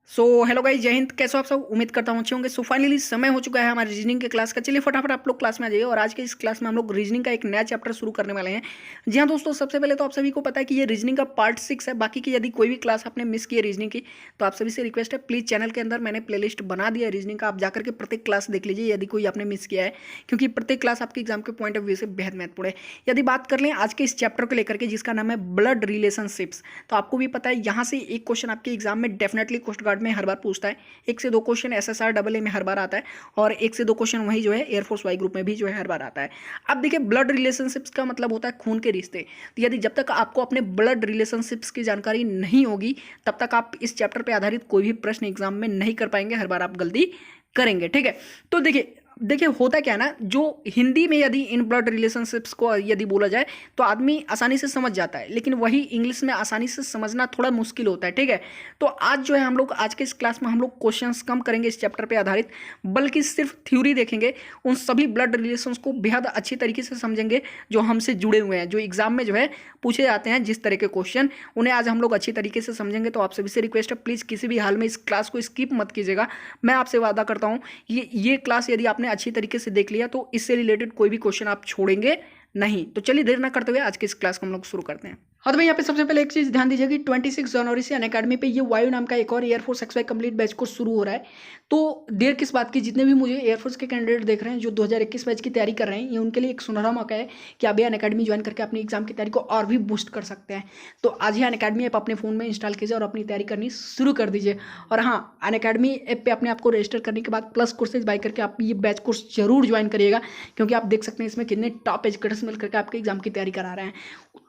Hello guys, जय हिंद। कैसे हो आप सब? उम्मीद करता हूँ अच्छे होंगे। फाइनली समय हो चुका है हमारे रीजनिंग के क्लास का। चलिए फटाफट आप लोग क्लास में आ जाइए। और आज के इस क्लास में हम लोग रीजनिंग का एक नया चैप्टर शुरू करने वाले हैं। जी हाँ दोस्तों, सबसे पहले तो आप सभी को पता है कि ये रीजनिंग का पार्ट 6 है। बाकी की यदि कोई भी क्लास आपने मिस की है रीजनिंग की, तो आप सभी से रिक्वेस्ट है, प्लीज़ चैनल के अंदर मैंने प्लेलिस्ट बना दिया है रीजनिंग का। आप जाकर के प्रत्येक क्लास देख लीजिए यदि कोई आपने मिस किया है, क्योंकि प्रत्येक क्लास आपके एग्जाम के पॉइंट ऑफ व्यू से बेहद महत्वपूर्ण है। यदि बात कर लें आज के इस चैप्टर को लेकर के, जिसका नाम है ब्लड रिलेशनशिप्स, तो आपको भी पता है यहाँ से एक क्वेश्चन आपके एग्जाम में डेफिनेटली कोस्ट गार्ड में हर बार पूछता है। एक से दो क्वेश्चन एसएसआर डबल ए में हर बार आता है, और एक से दो क्वेश्चन वही जो है एयरफोर्स वाई ग्रुप में भी जो है हर बार आता है। अब देखिए, ब्लड रिलेशनशिप्स का मतलब होता है खून के रिश्ते। तो यदि जब तक आपको अपने ब्लड रिलेशनशिप्स की जानकारी नहीं होगी, तब तक आप इस चैप्टर पर आधारित कोई भी प्रश्न एग्जाम में नहीं कर पाएंगे। हर बार आप गलती करेंगे, ठीक है। तो देखिए होता क्या है ना, जो हिंदी में यदि इन ब्लड रिलेशनशिप्स को यदि बोला जाए तो आदमी आसानी से समझ जाता है, लेकिन वही इंग्लिश में आसानी से समझना थोड़ा मुश्किल होता है, ठीक है। तो आज जो है हम लोग आज के इस क्लास में हम लोग क्वेश्चंस कम करेंगे इस चैप्टर पे आधारित, बल्कि सिर्फ थ्योरी देखेंगे। उन सभी ब्लड रिलेशंस को बेहद अच्छी तरीके से समझेंगे जो हमसे जुड़े हुए हैं, जो एग्जाम में जो है पूछे जाते हैं जिस तरह के क्वेश्चन, उन्हें आज हम लोग अच्छी तरीके से समझेंगे। तो आप सभी से रिक्वेस्ट है, प्लीज़ किसी भी हाल में इस क्लास को स्किप मत कीजिएगा। मैं आपसे वादा करता हूँ ये क्लास यदि आपने अच्छी तरीके से देख लिया तो इससे रिलेटेड कोई भी क्वेश्चन आप छोड़ेंगे नहीं। तो चलिए देर ना करते हुए आज के इस क्लास को हम लोग शुरू करते हैं। हाँ तो भाई, यहाँ पे सबसे पहले एक चीज ध्यान दीजिए कि 26 जनवरी से अनअकैडमी पे ये वायु नाम का एक और air force X Y complete batch course शुरू हो रहा है। तो देर किस बात की, जितने भी मुझे एयरफोर्स के कैंडिडेट देख रहे हैं जो 2021 बैच की तैयारी कर रहे हैं, ये उनके लिए एक सुनहरा मौका है कि आप ये अनअकैडमी ज्वाइन करके अपनी एग्जाम की तैयारी को और भी बूस्ट कर सकते हैं। तो आज ही अनअकैडमी ऐप अपने फोन में इंस्टॉल कीजिए और अपनी तैयारी करनी शुरू कर दीजिए। और हाँ, अनअकैडमी ऐप पे अपने आपको रजिस्टर करने के बाद प्लस कोर्सेज बाय करके आप ये बैच कोर्स जरूर ज्वाइन करिएगा, क्योंकि आप देख सकते हैं इसमें कितने टॉप एजुकेटर्स मिल करके आपके एग्जाम की तैयारी करा रहे हैं।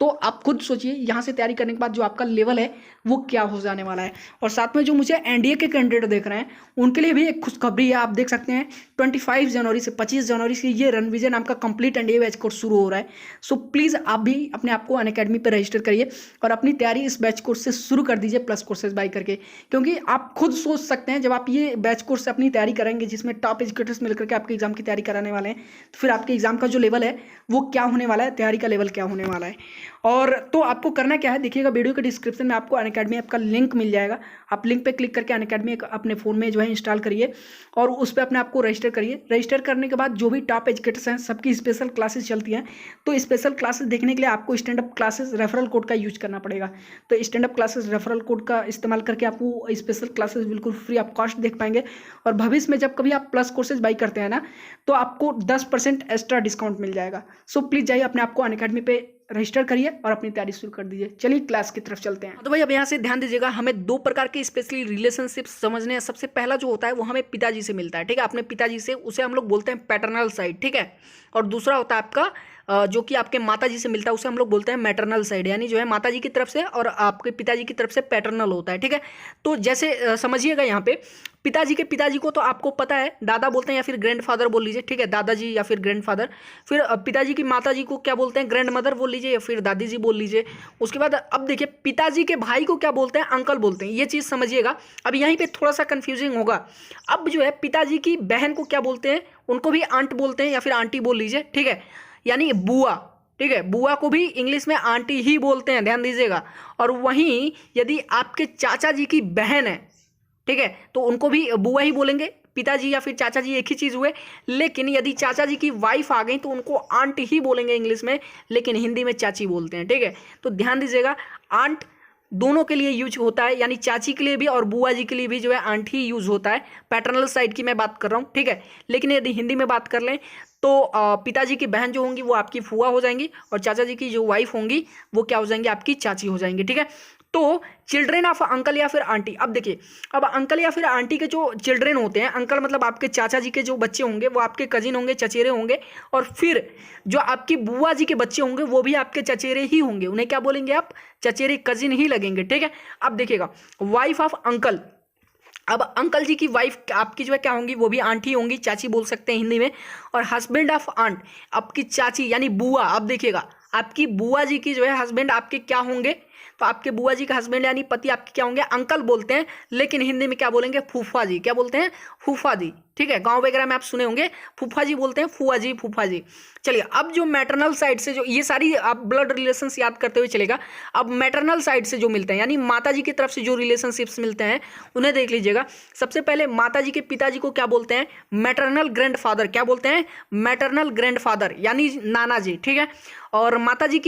तो आप खुद सोचिए, यहाँ से तैयारी करने के बाद जो आपका लेवल है वो क्या हो जाने वाला है। और साथ में जो मुझे एनडीए के कैंडिडेट देख रहे हैं उनके लिए भी एक खुशखबरी है। आप देख सकते हैं 25 जनवरी से 25 जनवरी से ये रणविजय नाम का कंप्लीट एनडीए बैच कोर्स शुरू हो रहा है। सो प्लीज़ आप भी अपने आप को अनअकैडमी पर रजिस्टर करिए और अपनी तैयारी इस बैच कोर्स से शुरू कर दीजिए, प्लस कोर्सेज बाय करके। क्योंकि आप खुद सोच सकते हैं, जब आप ये बैच कोर्स से अपनी तैयारी करेंगे जिसमें टॉप एजुकेटर्स मिलकर के आपके एग्जाम की तैयारी कराने वाले हैं, तो फिर आपके एग्जाम का जो लेवल है वो क्या होने वाला है, तैयारी का लेवल क्या होने वाला है। और तो आपको करना क्या है, देखिएगा वीडियो के डिस्क्रिप्शन में आपको अनअकैडमी ऐप का लिंक मिल जाएगा। आप लिंक पे क्लिक करके अनअकैडमी अपने फ़ोन में जो है इंस्टॉल करिए और उस पर अपने आप को रजिस्टर करिए। रजिस्टर करने के बाद जो भी टॉप एजुकेटर्स हैं सबकी स्पेशल क्लासेस चलती हैं, तो स्पेशल क्लासेस देखने के लिए आपको stand up classes referral code का यूज करना पड़ेगा। तो stand up classes referral code का इस्तेमाल करके आपको स्पेशल क्लासेस बिल्कुल फ्री ऑफ कॉस्ट देख पाएंगे। और भविष्य में जब कभी आप प्लस कोर्सेज बाई करते हैं ना, तो आपको 10% एक्स्ट्रा डिस्काउंट मिल जाएगा। सो प्लीज़ जाइए अपने आप को अनअकैडमी पे रजिस्टर करिए और अपनी तैयारी शुरू कर दीजिए। चलिए क्लास की तरफ चलते हैं। तो भाई अब यहाँ से ध्यान दीजिएगा, हमें दो प्रकार के स्पेशली रिलेशनशिप्स समझने हैं। सबसे पहला जो होता है वो हमें पिताजी से मिलता है, ठीक है, अपने पिताजी से, उसे हम लोग बोलते हैं पैटर्नल साइड, ठीक है। और दूसरा होता है आपका जो कि आपके माताजी से मिलता है, उसे हम लोग बोलते हैं मैटरनल साइड, यानी जो है माताजी की तरफ से और आपके पिताजी की तरफ से पैटर्नल होता है, ठीक है। तो जैसे समझिएगा यहाँ पे पिताजी के पिताजी को तो आपको पता है दादा बोलते हैं या फिर ग्रैंडफादर बोल लीजिए, ठीक है, दादाजी या फिर ग्रैंडफादर। फिर पिताजी की माताजी को क्या बोलते हैं, ग्रैंड मदर बोल लीजिए या फिर दादी जी बोल लीजिए। उसके बाद अब देखिए पिताजी के भाई को क्या बोलते हैं, अंकल बोलते हैं। ये चीज़ समझिएगा। अब यहीं पे थोड़ा सा कंफ्यूजिंग होगा। अब जो है पिताजी की बहन को क्या बोलते हैं, उनको भी आंट बोलते हैं या फिर आंटी बोल लीजिए, ठीक है, यानी बुआ, ठीक है। बुआ को भी इंग्लिश में आंटी ही बोलते हैं, ध्यान दीजिएगा। और वहीं यदि आपके चाचा जी की बहन है, ठीक है, तो उनको भी बुआ ही बोलेंगे। पिताजी या फिर चाचा जी एक ही चीज़ हुए। लेकिन यदि चाचा जी की वाइफ आ गई तो उनको आंट ही बोलेंगे इंग्लिश में, लेकिन हिंदी में चाची बोलते हैं, ठीक है। तो ध्यान दीजिएगा, आंट दोनों के लिए यूज होता है, यानी चाची के लिए भी और बुआ जी के लिए भी जो है आंट ही यूज होता है। पैटर्नल साइड की मैं बात कर रहा हूँ, ठीक है। लेकिन यदि हिंदी में बात कर लें तो पिताजी की बहन जो होंगी वो आपकी फुआ हो जाएंगी, और चाचा जी की जो वाइफ होंगी वो क्या हो जाएंगी, आपकी चाची हो जाएंगी, ठीक है। तो चिल्ड्रेन ऑफ अंकल या फिर आंटी, अब देखिए, अब अंकल या फिर आंटी के जो चिल्ड्रेन होते हैं, अंकल मतलब आपके चाचा जी के जो बच्चे होंगे वो आपके कजिन होंगे, चचेरे होंगे। और फिर जो आपकी बुआ जी के बच्चे होंगे वो भी आपके चचेरे ही होंगे, उन्हें क्या बोलेंगे आप, चचेरे, कजिन ही लगेंगे, ठीक है। अब देखिएगा, वाइफ ऑफ अंकल, अब अंकल जी की वाइफ आपकी जो है क्या होंगी, वो भी आंटी होंगी, चाची बोल सकते हैं हिंदी में। और हस्बैंड ऑफ आंट, आपकी चाची यानी बुआ। अब देखिएगा, आपकी बुआ जी की जो है हस्बैंड आपके क्या होंगे, तो आपके बुआ जी का हस्बैंड यानी पति आपके क्या होंगे, अंकल बोलते हैं, लेकिन हिंदी में क्या बोलेंगे, फूफा जी। क्या बोलते हैं, फूफा जी। ठीक है, गांव वगैरह में आप सुने होंगे फूफा जी बोलते हैं, फूआ जी, फूफा जी। चलिए, अब जो मैटरनल साइड से जो ये सारी आप ब्लड रिलेशंस याद करते हुए चलेगा। अब मैटरनल साइड से जो मिलते हैं यानी माता जी की तरफ से जो रिलेशनशिप्स मिलते हैं उन्हें देख लीजिएगा। सबसे पहले माता जी के पिताजी को क्या बोलते हैं, मैटरनल ग्रैंडफादर। क्या बोलते हैं, मैटरनल ग्रैंडफादर यानी नाना जी। ठीक है, और माता जी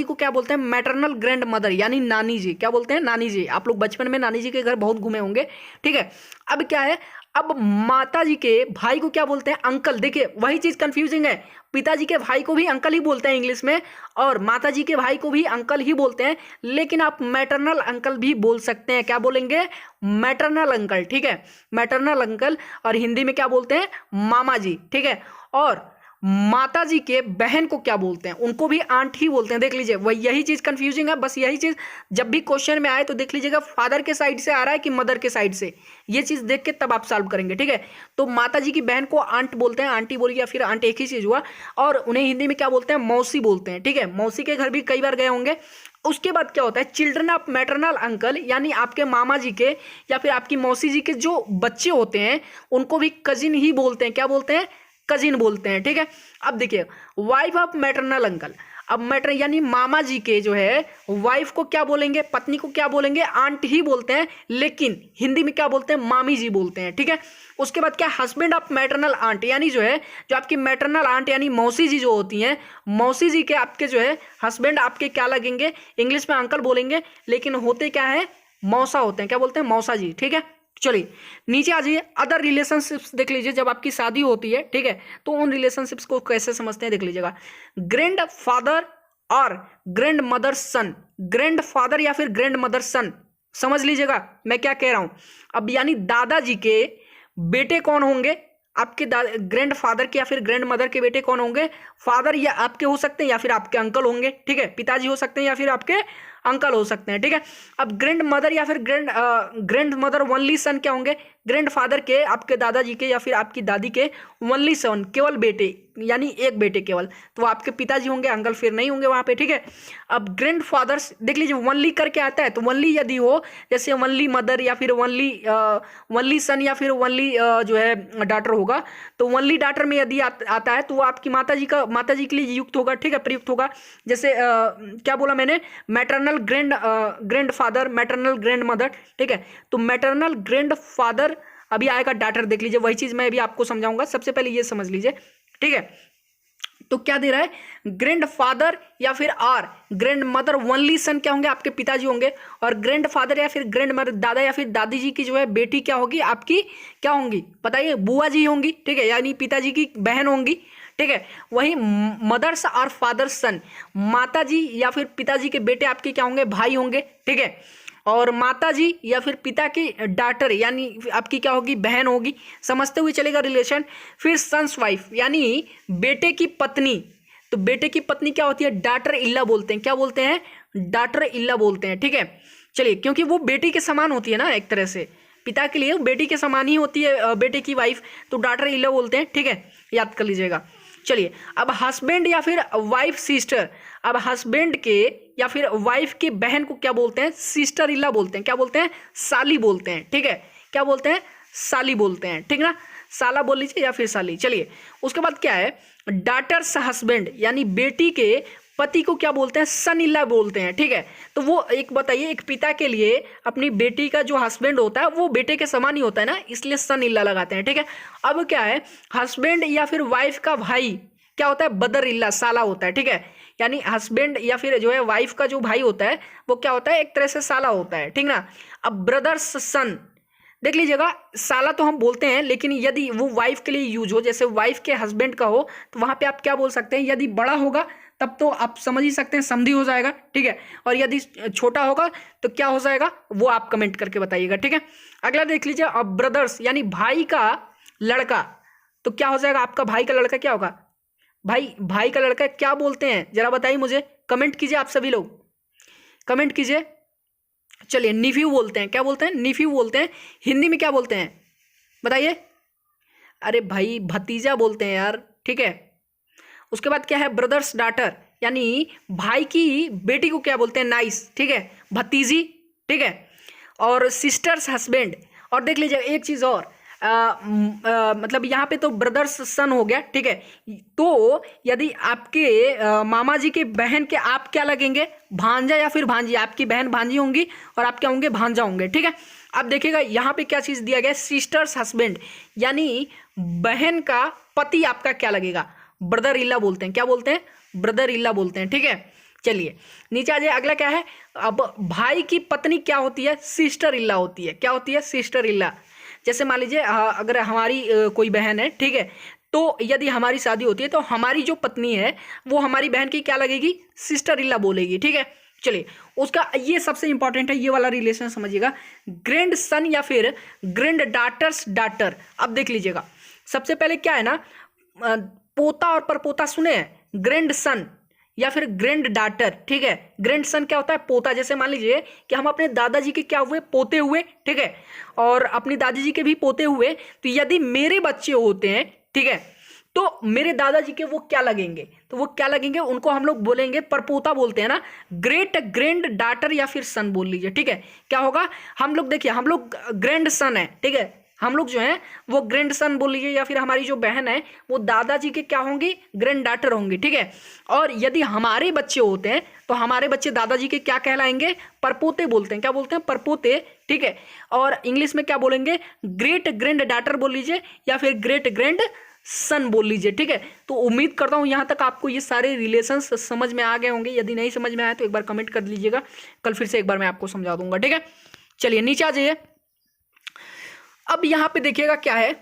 को क्या बोलते हैं, मैटरनल ग्रैंड मदर यानी नानी जी। क्या बोलते हैं, नानी जी। आप लोग बचपन में नानी जी के घर बहुत घूमे होंगे। ठीक है, अब क्या है, अब माता जी के भाई को क्या बोलते हैं, अंकल। देखिए वही चीज कंफ्यूजिंग है, पिताजी के भाई को भी अंकल ही बोलते हैं इंग्लिश में, और माता जी के भाई को भी अंकल ही बोलते हैं, लेकिन आप मैटरनल अंकल भी बोल सकते हैं। क्या बोलेंगे, मैटरनल अंकल। ठीक है, मैटरनल अंकल, और हिंदी में क्या बोलते हैं, मामा जी। ठीक है, और माता जी के बहन को क्या बोलते हैं, उनको भी आंट ही बोलते हैं। देख लीजिए वही, यही चीज कंफ्यूजिंग है, बस यही चीज जब भी क्वेश्चन में आए तो देख लीजिएगा फादर के साइड से आ रहा है कि मदर के साइड से, ये चीज देख के तब आप सॉल्व करेंगे। ठीक है, तो माता जी की बहन को आंट बोलते हैं, आंटी बोलिए या फिर आंट, एक ही चीज हुआ। और उन्हें हिंदी में क्या बोलते हैं, मौसी बोलते हैं। ठीक है, मौसी के घर भी कई बार गए होंगे। उसके बाद क्या होता है, चिल्ड्रन ऑफ मैटरनल अंकल यानी आपके मामा जी के या फिर आपकी मौसी जी के जो बच्चे होते हैं उनको भी कजिन ही बोलते हैं। क्या बोलते हैं, कजिन बोलते हैं। ठीक है, अब देखिए वाइफ ऑफ मैटरनल अंकल, अब मैटर यानी मामा जी के जो है वाइफ को क्या बोलेंगे, पत्नी को क्या बोलेंगे, आंट ही बोलते हैं, लेकिन हिंदी में क्या बोलते हैं, मामी जी बोलते हैं। ठीक है, उसके बाद क्या, हस्बैंड ऑफ मैटरनल आंट यानी जो है जो आपकी मैटरनल आंट यानी मौसी जी जो होती हैं, मौसी जी के आपके जो है हस्बैंड आपके क्या लगेंगे, इंग्लिश में अंकल बोलेंगे, लेकिन होते क्या है, मौसा होते हैं। क्या बोलते हैं, मौसा जी। ठीक है, चलिए नीचे आ जाइए, अदर रिलेशनशिप्स देख लीजिए। जब आपकी शादी होती है, ठीक है, तो उन रिलेशनशिप्स को कैसे समझते हैं देख लीजिएगा। ग्रैंड फादर और ग्रैंड मदर सन, ग्रैंड फादर या फिर ग्रैंड मदर सन, समझ लीजिएगा मैं क्या कह रहा हूं। अब यानी दादाजी के बेटे कौन होंगे, आपके ग्रैंड फादर के या फिर ग्रैंड मदर के बेटे कौन होंगे, फादर या आपके हो सकते हैं या फिर आपके अंकल होंगे। ठीक है, पिताजी हो सकते हैं या फिर आपके अंकल हो सकते हैं। ठीक है, अब ग्रैंड मदर या फिर ग्रैंड मदर ओनली सन क्या होंगे, ग्रैंड फादर के आपके दादाजी के या फिर आपकी दादी के ओनली सन, केवल बेटे यानी एक बेटे केवल, तो आपके पिताजी होंगे, अंकल फिर नहीं होंगे वहां पे। ठीक है, अब ग्रैंड फादर्स देख लीजिए, ओनली करके आता है, तो ओनली यदि हो जैसे ओनली मदर या फिर ओनली सन या फिर ओनली जो है डाटर होगा, तो ओनली डाटर में यदि आता है तो वो आपकी माता जी के लिए युक्त होगा। ठीक है, प्रयुक्त होगा। जैसे क्या बोला मैंने, maternal grand father, maternal grand mother. ठीक है, तो मैटरनल ग्रैंड फादर अभी आएगा डाटर, देख लीजिए वही चीज मैं अभी आपको समझाऊंगा, सबसे पहले ये समझ लीजिए। ठीक है, तो क्या दे रहा है, ग्रैंड फादर या फिर or grandmother only son क्या होंगे, आपके पिताजी होंगे, और ग्रैंड फादर या फिर ग्रैंड मदर दादा या फिर दादी जी की जो है बेटी क्या होगी, आपकी क्या होंगी बताइए, बुआ जी होंगी। ठीक है, यानी पिताजी की बहन होंगी। ठीक है, वही मदर्स और फादर्स सन, माता जी या फिर पिताजी के बेटे आपके क्या होंगे, भाई होंगे। ठीक है, और माता जी या फिर पिता की डॉटर यानी आपकी क्या होगी, बहन होगी। समझते हुए चलेगा रिलेशन। फिर सन्स वाइफ यानी बेटे की पत्नी, तो बेटे की पत्नी क्या होती है, डॉटर इल्ला बोलते हैं। क्या बोलते हैं, डॉटर इल्ला बोलते हैं। ठीक है, चलिए क्योंकि वो बेटी के समान होती है ना, एक तरह से पिता के लिए बेटी के समान ही होती है बेटे की वाइफ, तो डॉटर इल्ला बोलते हैं। ठीक है, याद कर लीजिएगा। चलिए, अब हस्बैंड या फिर वाइफ सिस्टर, अब हस्बैंड के या फिर वाइफ की बहन को क्या बोलते हैं, सिस्टर इल्ला बोलते हैं। क्या बोलते हैं, साली बोलते हैं। ठीक है, क्या बोलते हैं, साली बोलते हैं। ठीक ना, साला बोल लीजिए या फिर साली। चलिए, उसके बाद क्या है, डॉटर्स हस्बैंड यानी बेटी के पति को क्या बोलते हैं, सन इल्ला बोलते हैं। ठीक है, तो वो एक बताइए, एक पिता के लिए अपनी बेटी का जो हस्बैंड होता है वो बेटे के समान ही होता है ना, इसलिए सन इल्ला लगाते हैं। ठीक है, अब क्या है, हस्बैंड या फिर वाइफ का भाई क्या होता है, बदर इल्ला, साला होता है। ठीक है, यानी हस्बैंड या फिर जो है वाइफ का जो भाई होता है वो क्या होता है, एक तरह से साला होता है। ठीक ना, अब ब्रदर्स सन देख लीजिएगा, साला तो हम बोलते हैं, लेकिन यदि वो वाइफ के लिए यूज हो, जैसे वाइफ के हस्बैंड का हो, तो वहां पे आप क्या बोल सकते हैं, यदि बड़ा होगा तब तो आप समझ ही सकते हैं, समधी हो जाएगा। ठीक है, और यदि छोटा होगा तो क्या हो जाएगा, वो आप कमेंट करके बताइएगा। ठीक है, अगला देख लीजिए, अब ब्रदर्स यानी भाई का लड़का, तो क्या हो जाएगा, आपका भाई का लड़का क्या होगा, भाई का लड़का क्या बोलते हैं, जरा बताइए मुझे, कमेंट कीजिए, आप सभी लोग कमेंट कीजिए। चलिए, निफ्यू बोलते हैं। क्या बोलते हैं, निफ्यू बोलते हैं। हिंदी में क्या बोलते हैं बताइए, अरे भाई भतीजा बोलते हैं यार। ठीक है, उसके बाद क्या है, ब्रदर्स डॉटर यानी भाई की बेटी को क्या बोलते हैं, नाइस। ठीक है, भतीजी, ठीक है, और सिस्टर्स हस्बैंड। और देख लीजिए एक चीज़ और, मतलब यहाँ पे तो ब्रदर्स सन हो गया, ठीक है। तो यदि आपके मामा जी के बहन के आप क्या लगेंगे, भांजा या फिर भांजी। आपकी बहन भांजी होंगी और आप क्या होंगे, भांजा होंगे, ठीक है। अब देखिएगा यहाँ पे क्या चीज़ दिया गया, सिस्टर्स हस्बैंड, यानी बहन का पति आपका क्या लगेगा, ब्रदर इल्ला बोलते हैं। क्या बोलते हैं, ब्रदर इल्ला बोलते हैं, ठीक है। चलिए नीचे आ जाइए, अगला क्या है। अब भाई की पत्नी क्या होती है, सिस्टर इल्ला होती है। क्या होती है, सिस्टर इल्ला। जैसे मान लीजिए अगर हमारी कोई बहन है, ठीक है, तो यदि हमारी शादी होती है तो हमारी जो पत्नी है वो हमारी बहन की क्या लगेगी, सिस्टर इल्ला बोलेगी, ठीक है। चलिए उसका ये सबसे इंपॉर्टेंट है, ये वाला रिलेशन समझिएगा, ग्रैंड सन या फिर ग्रैंड डाटर्स डाटर। अब देख लीजिएगा, सबसे पहले क्या है ना, पोता और परपोता सुने हैं, ग्रैंड सन या फिर ग्रैंड डाटर, ठीक है। ग्रैंड सन क्या होता है, पोता। जैसे मान लीजिए कि हम अपने दादाजी के क्या हुए, पोते हुए, ठीक है, और अपनी दादी जी के भी पोते हुए। तो यदि मेरे बच्चे होते हैं, ठीक है, तो मेरे दादाजी के वो क्या लगेंगे, तो वो क्या लगेंगे, उनको हम लोग बोलेंगे, परपोता बोलते हैं ना, ग्रेट ग्रैंड डाटर या फिर सन बोल लीजिए, ठीक है। क्या होगा, हम लोग देखिए, हम लोग ग्रैंड सन है, ठीक है, हम लोग जो है वो ग्रैंड सन बोल लीजिए, या फिर हमारी जो बहन है वो दादाजी के क्या होंगी, ग्रैंड डाटर होंगी, ठीक है। और यदि हमारे बच्चे होते हैं तो हमारे बच्चे दादाजी के क्या कहलाएंगे, परपोते बोलते हैं। क्या बोलते हैं, परपोते, ठीक है। और इंग्लिश में क्या बोलेंगे, ग्रेट ग्रैंड डाटर बोल लीजिए या फिर ग्रेट ग्रैंड सन बोल लीजिए, ठीक है। तो उम्मीद करता हूँ यहाँ तक आपको ये सारे रिलेशंस समझ में आ गए होंगे। यदि नहीं समझ में आया तो एक बार कमेंट कर लीजिएगा, कल फिर से एक बार मैं आपको समझा दूंगा, ठीक है। चलिए नीचे आ जाइए। अब यहाँ पे देखिएगा क्या है,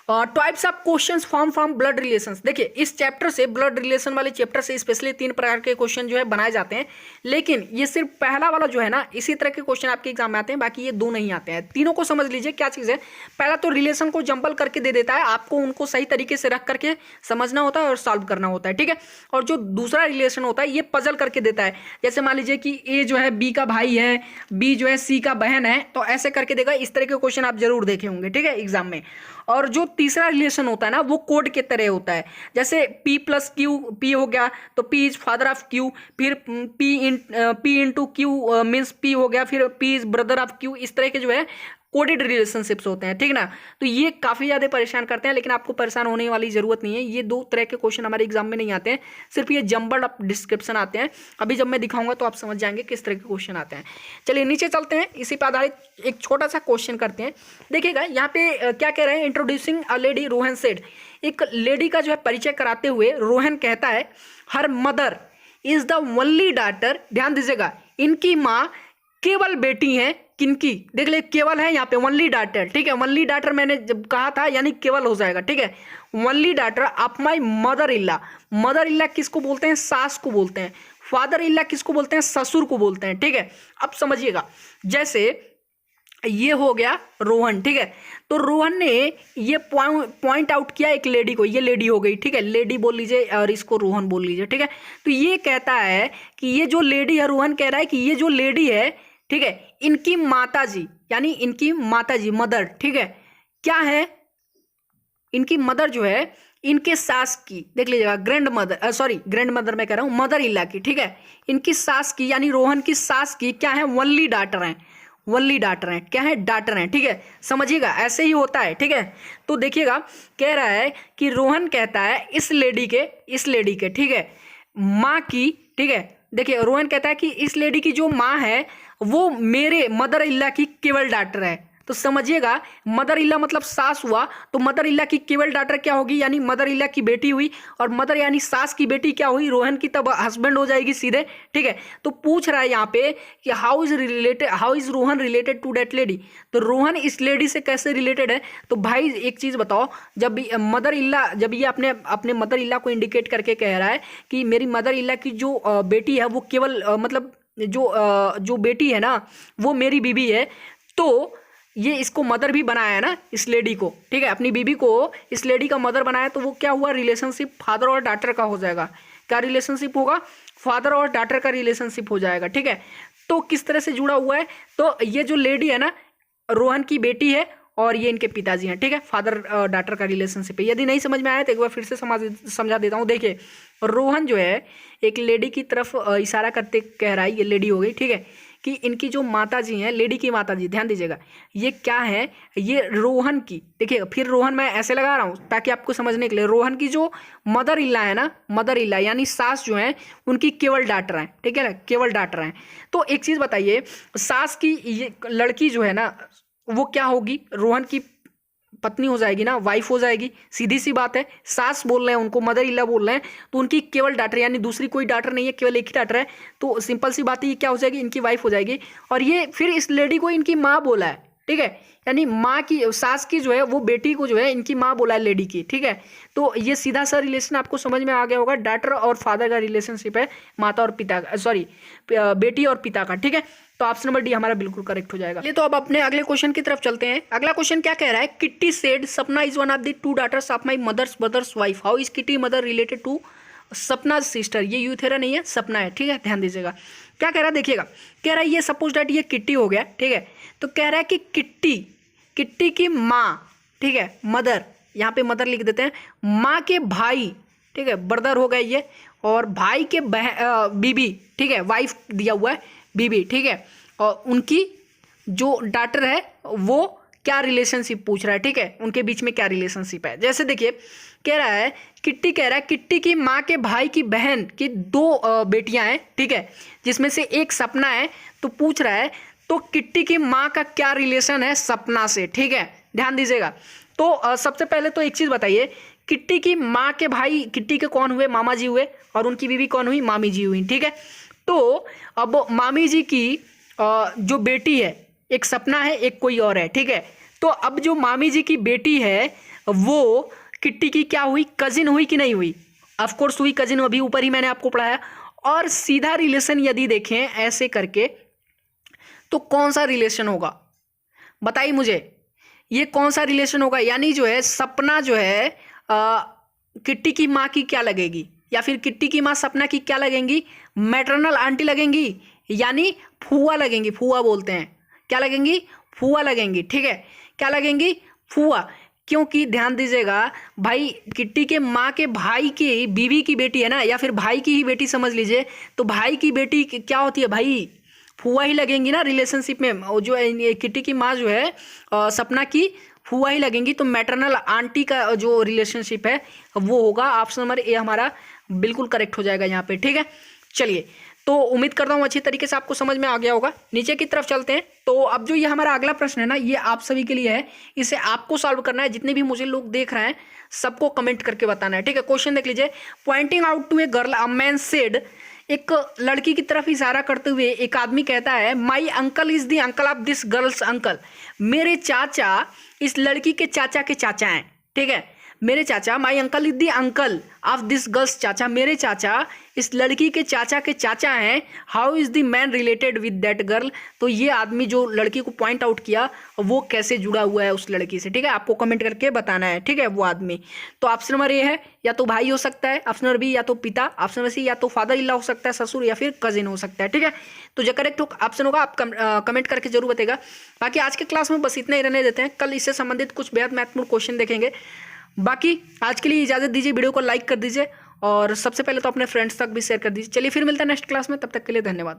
types of questions from blood relations. देखिए इस चैप्टर से, ब्लड रिलेशन वाले चैप्टर से स्पेशली 3 प्रकार के क्वेश्चन जो है बनाए जाते हैं, लेकिन ये सिर्फ पहला वाला जो है ना, इसी तरह के क्वेश्चन आपके एग्जाम में आते हैं, बाकी ये 2 नहीं आते हैं। तीनों को समझ लीजिए क्या चीज़ है। पहला तो रिलेशन को जंबल करके दे देता है, आपको उनको सही तरीके से रख करके समझना होता है और सॉल्व करना होता है, ठीक है। और जो दूसरा रिलेशन होता है ये पजल करके देता है। जैसे मान लीजिए कि ए जो है बी का भाई है, बी जो है सी का बहन है, तो ऐसे करके देगा। इस तरह के क्वेश्चन आप जरूर देखे होंगे, ठीक है, एग्जाम में। और जो तीसरा रिलेशन होता है ना, वो कोड के तरह होता है। जैसे P प्लस क्यू, P हो गया तो P is father of Q, फिर P into Q means P हो गया, फिर P is brother of Q। इस तरह के जो है कोडेड रिलेशनशिप्स होते हैं, ठीक ना। तो ये काफ़ी ज़्यादा परेशान करते हैं, लेकिन आपको परेशान होने वाली ज़रूरत नहीं है। ये 2 तरह के क्वेश्चन हमारे एग्जाम में नहीं आते हैं, सिर्फ ये जंबल्ड अप डिस्क्रिप्शन आते हैं। अभी जब मैं दिखाऊंगा तो आप समझ जाएंगे किस तरह के क्वेश्चन आते हैं। चलिए नीचे चलते हैं, इसी पर आधारित एक छोटा सा क्वेश्चन करते हैं। देखिएगा यहाँ पे क्या कह रहे हैं, introducing a lady, Rohan said. एक लेडी का जो है परिचय कराते हुए रोहन कहता है, her mother is the only daughter. ध्यान दीजिएगा, इनकी माँ केवल बेटी है, किनकी, देख ले, केवल है यहाँ पे, ओनली डाटर, ठीक है। ओनली डाटर मैंने जब कहा था यानी केवल हो जाएगा, ठीक है। Only daughter of my mother इल्ला। मदर इल्ला किसको बोलते हैं, सास को बोलते हैं। फादर इल्ला किसको बोलते हैं, ससुर को बोलते हैं, ठीक है। अब समझिएगा, जैसे ये हो गया रोहन, ठीक है। तो रोहन ने ये पॉइंट आउट किया एक लेडी को, ये लेडी हो गई, ठीक है, लेडी बोल लीजिए और इसको रोहन बोल लीजिए, ठीक है। तो ये कहता है कि ये जो लेडी है, रोहन कह रहा है कि ये जो लेडी है, ठीक है, इनकी माताजी, यानी इनकी माताजी, मदर, ठीक है, क्या है, इनकी मदर जो है इनके सास की, देख लीजिएगा, grand mother, sorry grand mother मैं कह रहा हूँ, मदर इल्ला की, ठीक है। इनकी सास की यानी रोहन की सास की क्या है, ओनली डाटर हैं, ओनली डाटर हैं, क्या है, डाटर हैं, ठीक है। समझिएगा ऐसे ही होता है, ठीक है। तो देखिएगा कह रहा है कि रोहन कहता है इस लेडी के, ठीक है, माँ की, ठीक है। देखिए रोहन कहता है कि इस लेडी की जो माँ है वो मेरे मदर इल्ला की केवल डाटर है। तो समझिएगा, मदर इल्ला मतलब सास हुआ, तो मदर इल्ला की केवल डाटर क्या होगी, यानी मदर इल्ला की बेटी हुई, और मदर यानी सास की बेटी क्या हुई, रोहन की, तब हस्बैंड हो जाएगी सीधे, ठीक है। तो पूछ रहा है यहाँ पे कि how is Rohan related to that lady. तो रोहन इस लेडी से कैसे रिलेटेड है। तो भाई एक चीज़ बताओ, जब मदर इल्ला, जब ये अपने मदर इल्ला को इंडिकेट करके कह रहा है कि मेरी मदर इल्ला की जो बेटी है वो केवल मतलब जो बेटी है ना वो मेरी बीबी है, तो ये इसको मदर भी बनाया है ना इस लेडी को, ठीक है, अपनी बीबी को इस लेडी का मदर बनाया, तो वो क्या हुआ, रिलेशनशिप फादर और डॉटर का हो जाएगा। क्या रिलेशनशिप होगा, फादर और डॉटर का रिलेशनशिप हो जाएगा, ठीक है। तो किस तरह से जुड़ा हुआ है, तो ये जो लेडी है ना रोहन की बेटी है और ये इनके पिताजी हैं, ठीक है, फादर डॉटर का रिलेशनशिप है। यदि नहीं समझ में आया तो एक बार फिर से समझा देता हूँ। देखिए रोहन जो है एक लेडी की तरफ इशारा करते कह रहा है, ये लेडी हो गई, ठीक है, कि इनकी जो माता जी हैं, लेडी की माता जी, ध्यान दीजिएगा, ये क्या है, ये रोहन की, देखिएगा फिर रोहन मैं ऐसे लगा रहा हूँ ताकि आपको समझने के लिए, रोहन की जो मदर इल्ला है ना, मदर इल्ला यानी सास जो है, उनकी केवल डॉटर हैं, ठीक है ना, केवल डॉटर हैं। तो एक चीज़ बताइए, सास की ये लड़की जो है ना, वो क्या होगी, रोहन की पत्नी हो जाएगी ना, वाइफ हो जाएगी, सीधी सी बात है। सास बोल रहे हैं उनको, मदर इल्ला बोल रहे हैं, तो उनकी केवल डॉटर यानी दूसरी कोई डॉटर नहीं है, केवल एक ही डॉटर है, तो सिंपल सी बात है, ये क्या हो जाएगी, इनकी वाइफ हो जाएगी। और ये फिर इस लेडी को इनकी माँ बोला है, ठीक है, यानी माँ की, सास की जो है वो बेटी को जो है इनकी माँ बोला है लेडी की, ठीक है। तो ये सीधा सा रिलेशन आपको समझ में आ गया होगा, डॉटर और फादर का रिलेशनशिप है, माता और पिता का, सॉरी बेटी और पिता का, ठीक है। तो ऑप्शन नंबर डी हमारा बिल्कुल करेक्ट हो जाएगा। तो अब अपने अगले क्वेश्चन की तरफ चलते हैं। अगला क्वेश्चन क्या कह रहा है, Kitty said Sapna is one of the 2 daughters of my mother's brother's wife, how is Kitty mother related to Sapna sister. ये यूथेरा नहीं है, सपना है, ठीक है, ध्यान दीजिएगा। क्या कह रहा है, देखिएगा, कह रहा है ये सपोज डैट ये किट्टी हो गया, ठीक है, तो कह रहा है कि किट्टी की माँ, ठीक है, मदर, यहाँ पे मदर लिख देते हैं, माँ के भाई, ठीक है, ब्रदर हो गए ये, और भाई के बीबी, ठीक है, वाइफ दिया हुआ है, बीबी, ठीक है, और उनकी जो डॉटर है वो क्या रिलेशनशिप पूछ रहा है, ठीक है, उनके बीच में क्या रिलेशनशिप है। जैसे देखिए, कह रहा है किट्टी, कह रहा है किट्टी की माँ के भाई की बहन की 2 बेटियां हैं, ठीक है, जिसमें से एक सपना है, तो पूछ रहा है तो किट्टी की माँ का क्या रिलेशन है सपना से, ठीक है, ध्यान दीजिएगा। तो सबसे पहले तो एक चीज़ बताइए, किट्टी की माँ के भाई किट्टी के कौन हुए, मामा जी हुए, और उनकी बीवी कौन हुई, मामी जी हुई, ठीक है। तो अब मामी जी की जो बेटी है, एक सपना है, एक कोई और है, ठीक है। तो अब जो मामी जी की बेटी है वो किट्टी की क्या हुई, कजिन हुई कि नहीं हुई, ऑफ कोर्स हुई, कजिन, अभी ऊपर ही मैंने आपको पढ़ाया। और सीधा रिलेशन यदि देखें ऐसे करके तो कौन सा रिलेशन होगा, बताइए मुझे, ये कौन सा रिलेशन होगा, यानी जो है सपना जो है किट्टी की माँ की क्या लगेगी, या फिर किट्टी की माँ सपना की क्या लगेंगी, मैटरनल आंटी लगेंगी, यानी फूआ लगेंगी, फूआ बोलते हैं, क्या लगेंगी, फूआ लगेंगी, ठीक है, क्या लगेंगी, फूआ। क्योंकि ध्यान दीजिएगा भाई, किट्टी के माँ के भाई की बीवी की बेटी है ना, या फिर भाई की ही बेटी समझ लीजिए, तो भाई की बेटी क्या होती है भाई, फूआ ही लगेंगी ना रिलेशनशिप में, जो किट्टी की माँ जो है सपना की फूआ ही लगेंगी, तो मैटरनल आंटी का जो रिलेशनशिप है वो होगा, ऑप्शन नंबर ए हमारा बिल्कुल करेक्ट हो जाएगा यहाँ पे, ठीक है। चलिए, तो उम्मीद करता हूँ अच्छी तरीके से आपको समझ में आ गया होगा। नीचे की तरफ चलते हैं। तो अब जो ये हमारा अगला प्रश्न है ना, ये आप सभी के लिए है, इसे आपको सॉल्व करना है। जितने भी मुझे लोग देख रहे हैं सबको कमेंट करके बताना है, ठीक है। क्वेश्चन देख लीजिए, pointing out to a girl a man said, एक लड़की की तरफ इशारा करते हुए एक आदमी कहता है, my uncle is the uncle of this girls uncle, मेरे चाचा इस लड़की के चाचा के चाचा हैं, ठीक है, मेरे चाचा, my uncle is the uncle of this girls, चाचा, मेरे चाचा इस लड़की के चाचा हैं, how is the man related with that girl, तो ये आदमी जो लड़की को पॉइंट आउट किया वो कैसे जुड़ा हुआ है उस लड़की से, ठीक है, आपको कमेंट करके बताना है, ठीक है, वो आदमी। तो ऑप्शन नंबर ए है, या तो भाई हो सकता है, ऑप्शन नंबर बी या तो पिता, ऑप्शन नंबर सी या तो फादर इल्ला हो सकता है, ससुर, या फिर कजिन हो सकता है, ठीक है। तो जो करेक्ट ऑप्शन होगा आप कमेंट करके जरूर बताएगा। बाकी आज के क्लास में बस इतना ही रहने देते हैं, कल इससे संबंधित कुछ बेहद महत्वपूर्ण क्वेश्चन देखेंगे। बाकी आज के लिए इजाज़त दीजिए, वीडियो को लाइक कर दीजिए और सबसे पहले तो अपने फ्रेंड्स तक भी शेयर कर दीजिए। चलिए फिर मिलते हैं नेक्स्ट क्लास में, तब तक के लिए धन्यवाद।